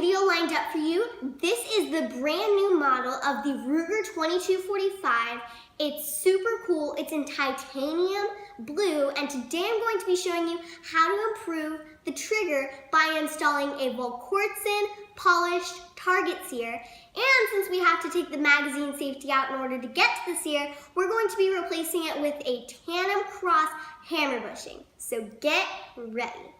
video lined up for you. This is the brand new model of the Ruger 2245. It's super cool. It's in titanium blue, and today I'm going to be showing you how to improve the trigger by installing a Volquartsen polished target sear. And since we have to take the magazine safety out in order to get to the sear, we're going to be replacing it with a tandem cross hammer bushing. So get ready.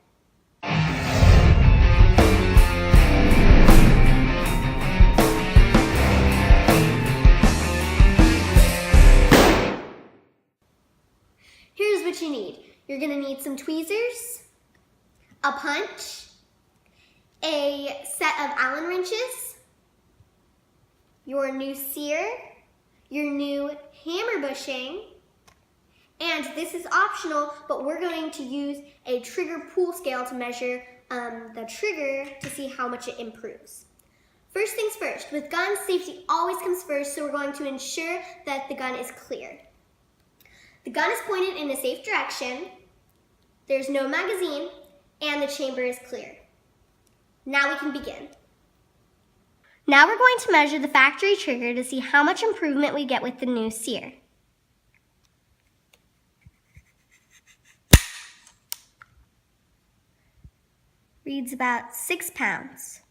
Here's what you need. You're gonna need some tweezers, a punch, a set of Allen wrenches, your new sear, your new hammer bushing, and this is optional, but we're going to use a trigger pull scale to measure the trigger to see how much it improves. First things first, with guns, safety always comes first, so we're going to ensure that the gun is cleared. The gun is pointed in a safe direction, there's no magazine, and the chamber is clear. Now we can begin. Now we're going to measure the factory trigger to see how much improvement we get with the new sear. Reads about 6 pounds.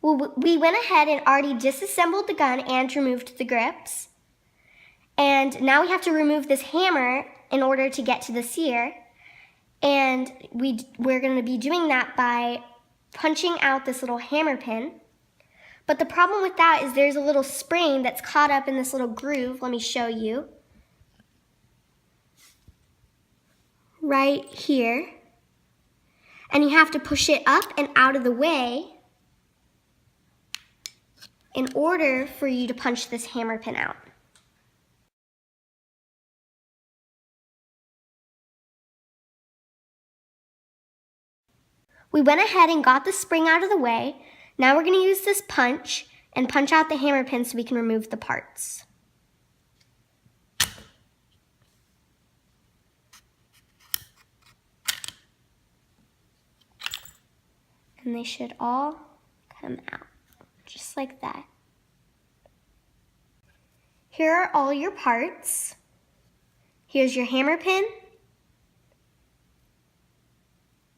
Well, we went ahead and already disassembled the gun and removed the grips. And now we have to remove this hammer in order to get to the sear. And we're going to be doing that by punching out this little hammer pin. But the problem with that is there's a little spring that's caught up in this little groove. Let me show you. Right here. And you have to push it up and out of the way in order for you to punch this hammer pin out. We went ahead and got the spring out of the way. Now we're going to use this punch and punch out the hammer pin so we can remove the parts. And they should all come out, just like that. Here are all your parts. Here's your hammer pin.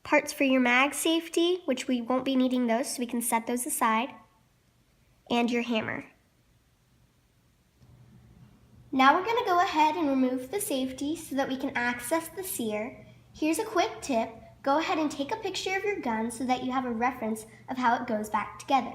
Parts for your mag safety, which we won't be needing those, so we can set those aside, and your hammer. Now we're going to go ahead and remove the safety so that we can access the sear. Here's a quick tip. Go ahead and take a picture of your gun so that you have a reference of how it goes back together.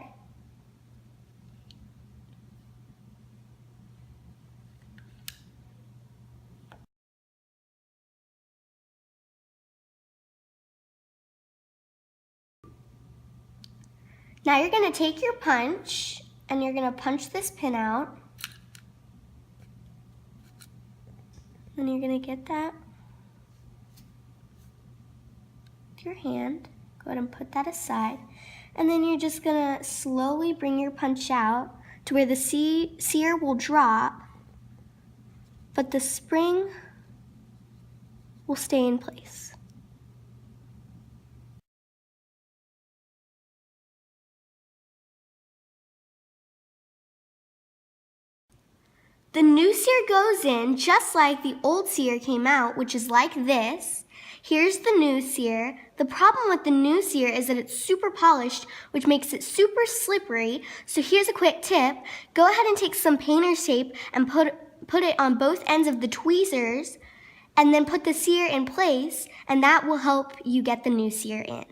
Now you're going to take your punch and you're going to punch this pin out. Then you're going to get that with your hand. Go ahead and put that aside. And then you're just going to slowly bring your punch out to where the sear will drop, but the spring will stay in place. The new sear goes in just like the old sear came out, which is like this. Here's the new sear. The problem with the new sear is that it's super polished, which makes it super slippery. So here's a quick tip. Go ahead and take some painter's tape and put it on both ends of the tweezers, and then put the sear in place, and that will help you get the new sear in.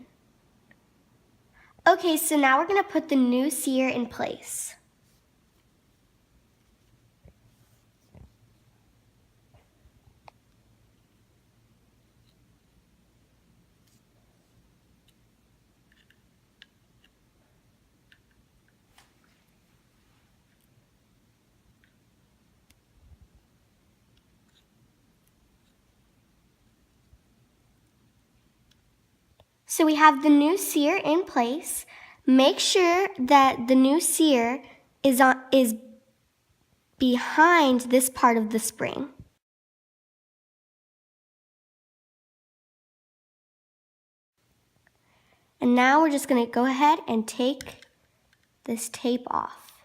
Okay, so now we're going to put the new sear in place. So we have the new sear in place. Make sure that the new sear is behind this part of the spring. And now we're just going to go ahead and take this tape off.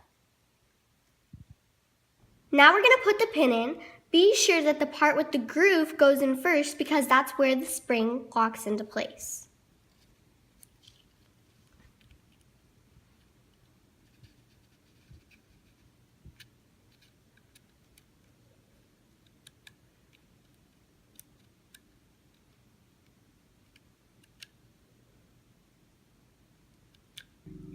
Now we're going to put the pin in. Be sure that the part with the groove goes in first because that's where the spring locks into place.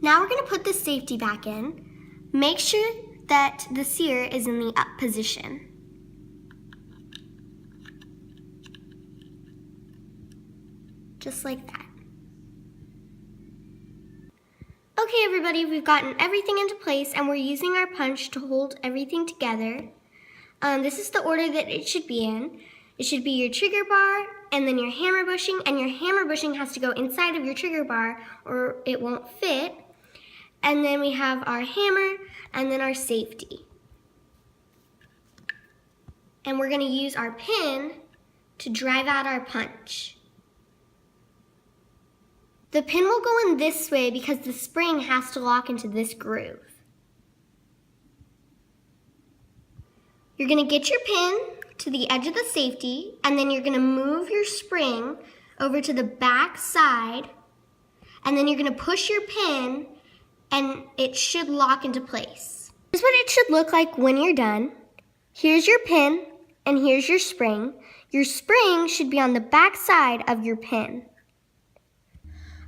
Now we're going to put the safety back in. Make sure that the sear is in the up position. Just like that. Okay everybody, we've gotten everything into place and we're using our punch to hold everything together. This is the order that it should be in. It should be your trigger bar and then your hammer bushing, and your hammer bushing has to go inside of your trigger bar or it won't fit. And then we have our hammer and then our safety. And we're going to use our pin to drive out our punch. The pin will go in this way because the spring has to lock into this groove. You're going to get your pin to the edge of the safety, and then you're going to move your spring over to the back side, and then you're going to push your pin, and it should lock into place. Here's what it should look like when you're done. Here's your pin, and here's your spring. Your spring should be on the back side of your pin.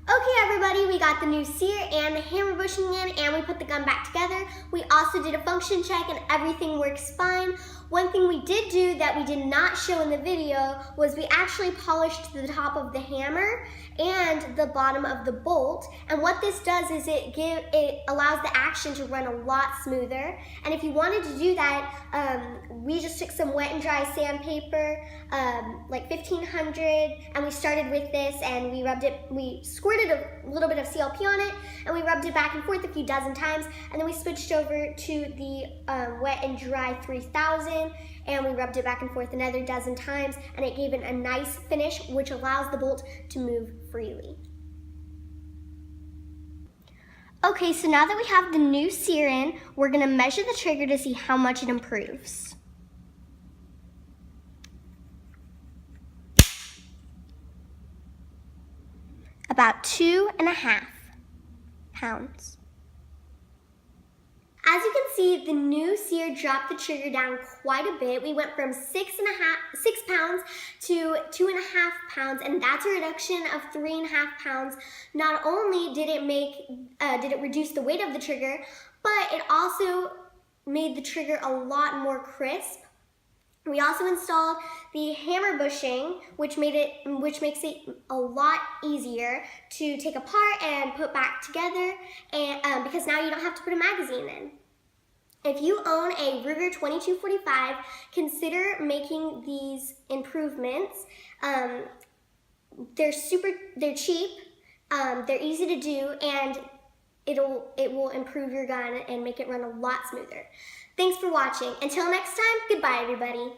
Okay everybody, we got the new sear and the hammer bushing in, and we put the gun back together. We also did a function check and everything works fine. One thing we did do that we did not show in the video was we actually polished the top of the hammer and the bottom of the bolt. And what this does is it allows the action to run a lot smoother. And if you wanted to do that, we just took some wet and dry sandpaper, like 1500, and we started with this and we squirted a little bit of CLP on it and we rubbed it back and forth a few dozen times, and then we switched over to the wet and dry 3000 and we rubbed it back and forth another dozen times, and it gave it a nice finish which allows the bolt to move freely. Okay, so now that we have the new sear in, we're going to measure the trigger to see how much it improves. About 2.5 pounds. As you can see, the new sear dropped the trigger down quite a bit. We went from 6 pounds to 2.5 pounds, and that's a reduction of 3.5 pounds. Not only did it reduce the weight of the trigger, but it also made the trigger a lot more crisp. We also installed the hammer bushing, which makes it a lot easier to take apart and put back together, and because now you don't have to put a magazine in. If you own a Ruger 2245, consider making these improvements. They're cheap, they're easy to do, and it will improve your gun and make it run a lot smoother. Thanks for watching. Until next time, goodbye everybody.